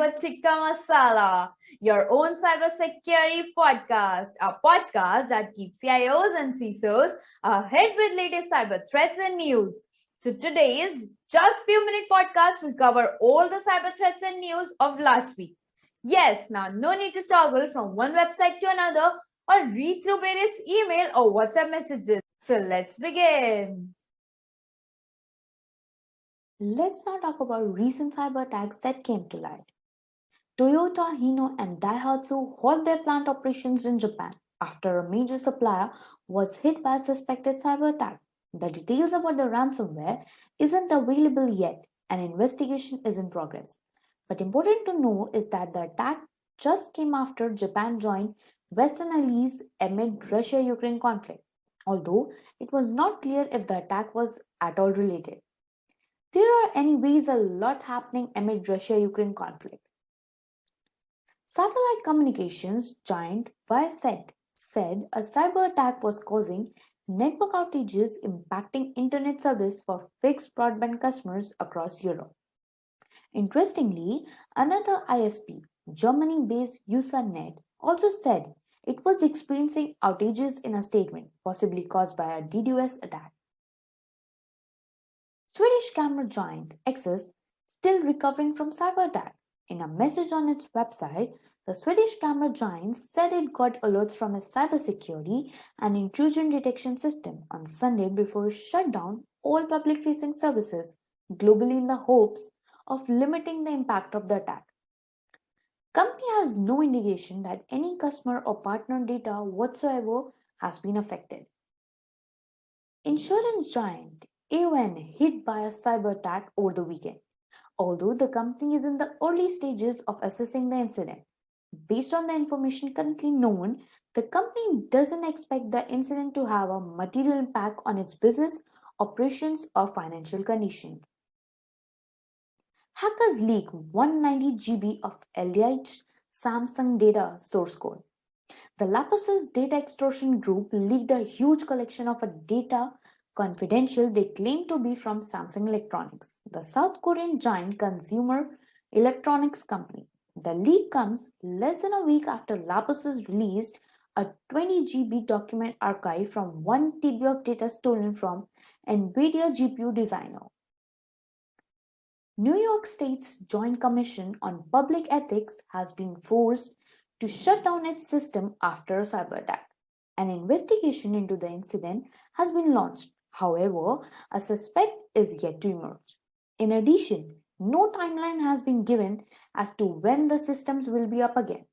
cyber Tikka Masala, your own cybersecurity podcast, a podcast that keeps CIOs and CISOs ahead with latest cyber threats and news. So today's just few minute podcast will cover all the cyber threats and news of last week. Yes, now no need to toggle from one website to another or read through various email or WhatsApp messages. So let's begin. Let's now talk about recent cyber attacks that came to light. Toyota, Hino, and Daihatsu halt their plant operations in Japan after a major supplier was hit by a suspected cyber attack. The details about the ransomware isn't available yet, and investigation is in progress. But important to know is that the attack just came after Japan joined Western allies amid Russia-Ukraine conflict, although it was not clear if the attack was at all related. There are anyways a lot happening amid Russia-Ukraine conflict. Satellite communications giant Viasat said a cyber attack was causing network outages impacting internet service for fixed broadband customers across Europe. Interestingly, another ISP, Germany-based Usenet, also said it was experiencing outages in a statement, possibly caused by a DDoS attack. Swedish camera giant Axis still recovering from cyber attack. In a message on its website, the Swedish camera giant said it got alerts from its cybersecurity and intrusion detection system on Sunday before it shut down all public-facing services globally in the hopes of limiting the impact of the attack. Company has no indication that any customer or partner data whatsoever has been affected. Insurance giant AON hit by a cyber attack over the weekend, although the company is in the early stages of assessing the incident. Based on the information currently known, the company doesn't expect the incident to have a material impact on its business, operations, or financial conditions. Hackers leak 190 GB of alleged Samsung data source code. The Lapsus data extortion group leaked a huge collection of data confidential they claim to be from Samsung Electronics, the South Korean giant consumer electronics company. The leak comes less than a week after Lapsus released a 20 GB document archive from 1 TB of data stolen from NVIDIA GPU designer. New York State's Joint Commission on Public Ethics has been forced to shut down its system after a cyber attack. An investigation into the incident has been launched. However, a suspect is yet to emerge. In addition, no timeline has been given as to when the systems will be up again.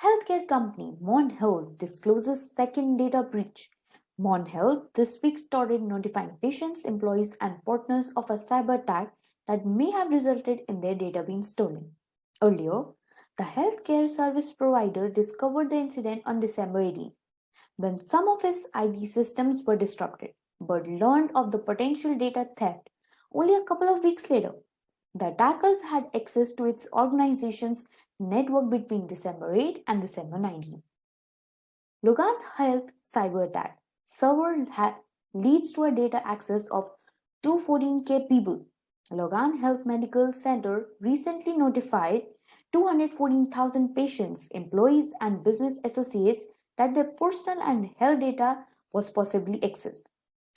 Healthcare company Mon Health discloses second data breach. Mon Health this week started notifying patients, employees, and partners of a cyber attack that may have resulted in their data being stolen. Earlier, the healthcare service provider discovered the incident on December 18, when some of its IT systems were disrupted, but learned of the potential data theft only a couple of weeks later. The attackers had access to its organization's network between December 8 and December 19. Logan Health cyber attack server leads to a data access of 214K people. Logan Health Medical Center recently notified 214,000 patients, employees, and business associates that their personal and health data was possibly accessed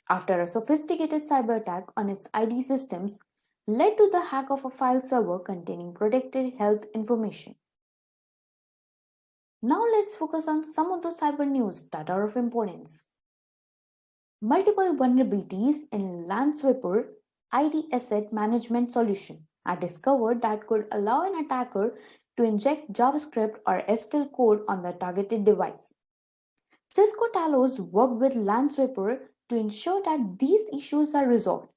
after a sophisticated cyber attack on its ID systems led to the hack of a file server containing protected health information. Now let's focus on some of the cyber news that are of importance. Multiple vulnerabilities in Lansweeper ID asset management solution are discovered that could allow an attacker to inject JavaScript or SQL code on the targeted device. Cisco Talos worked with Lansweeper to ensure that these issues are resolved,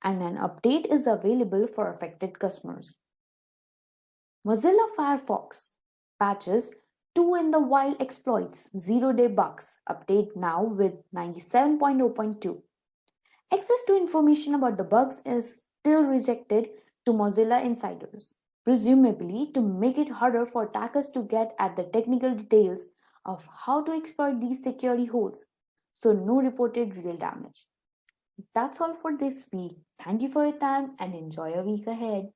and an update is available for affected customers. Mozilla Firefox patches 2 in the wild exploits 0-day bugs update now with 97.0.2. Access to information about the bugs is still rejected to Mozilla insiders, presumably to make it harder for attackers to get at the technical details of how to exploit these security holes, so no reported real damage. That's all for this week. Thank you for your time and enjoy your week ahead.